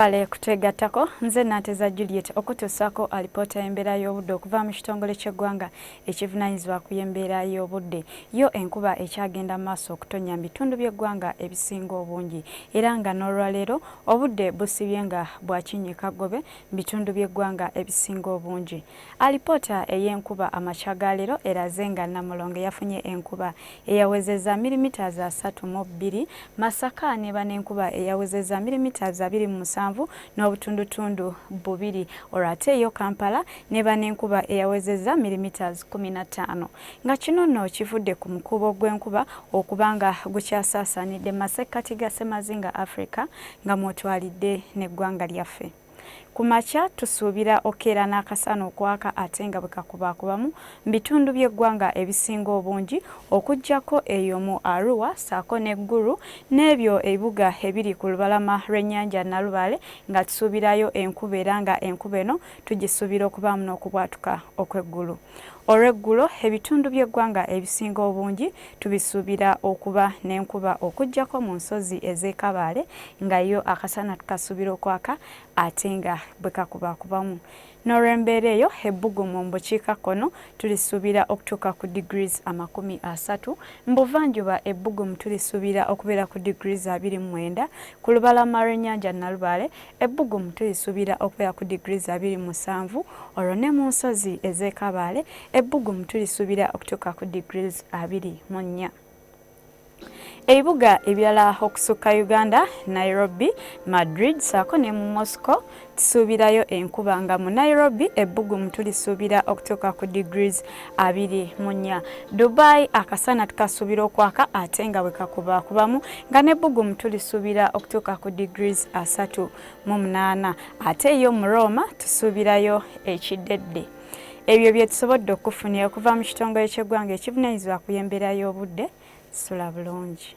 Ale kutegattako nze Nanteza Juliet okutuusaako alipoota y'embeera y'obudde okuva mu kitongole ky'eggwanga ekivunaanyizibwa ku y'embeera y'obudde. Yo enkuba ekyagenda maaso okutonnya mu bitundu by'eggwanga ebisinga obungi era nga n'olwaleero obudde busibye nga bwakinnyikagobe mu bitundu by'eggwanga ebisinga obungi. Alipoota ey'enkuba amakya ga leero eraze nga Namulonge yafunye enkuba eyawezezza milimita za 3.2, Masaka n'eba n'enkuba eyawezezza milimita za 2.7 n'obutundutundu 2, olwate eyo Kampala n'eba n'enkuba eyawezezza milimita 15, nga kino nno kivudde ku mukuubo gw'enkuba okuba nga gukyasaasaanidde masekkati ga Ssemazinga Africa nga mwotwalidde n'eggwanga lyaffe. Ku makya tusuubira okeera n'akasana okwaka ate nga bwe kakubaakubamu mu bitundu by'eggwanga ebisinga obungi okuggyako eyo mu Arua ssaako n'eggulu n'ebyo ebibuga ebiri ku lubalama lw'ennyanja Nalubaale nga tusuubirayo enkuba era nga enkuba eno tugisuubira okubaamu n'okubwatuka okw'eggulu. Olw'eggulo ebitundu by'eggwanga ebisinga obungi tubisuubira okuba n'enkuba okuggyako mu nsozi ez'e Kabaale nga yo akasana tukasuubira okwaka ate nga bwe kakubaakubamu. N'olw'embeera eyo ebbugumu mu bukiikakkono tulisuubira okutuuka ku degrees 30, mu buvanjuba ebbugumu tulisuubira okubeera ku degrees 29, ku lubalama lw'ennyanja Nalubaale ebbugumu tulisuubira okubeera ku degrees 27, olwo ne mu nsozi ez'e Kabaale ebbugumu tulisuubira okutuuka ku degrees 24. Ebibuga ebirala okusukka Uganda, Nairobi, Madrid ssaako ne mu Moscow tusuubirayo enkuba nga mu Nairobi ebbugumu tulisuubira okutuuka ku degrees 24. Dubai akasana tukasuubira okwaka ate nga bwe kakubaakubamu nga n'ebbugumu tulisuubira okutuuka ku degrees 38, ate yo mu Roma tusuubirayo ekiddedde. Ebyo bye tusobodde okufunira okuva mu kitongole ky'eggwanga ekivunaanyizibwa ku y'embeera y'obudde. Sula bulungi.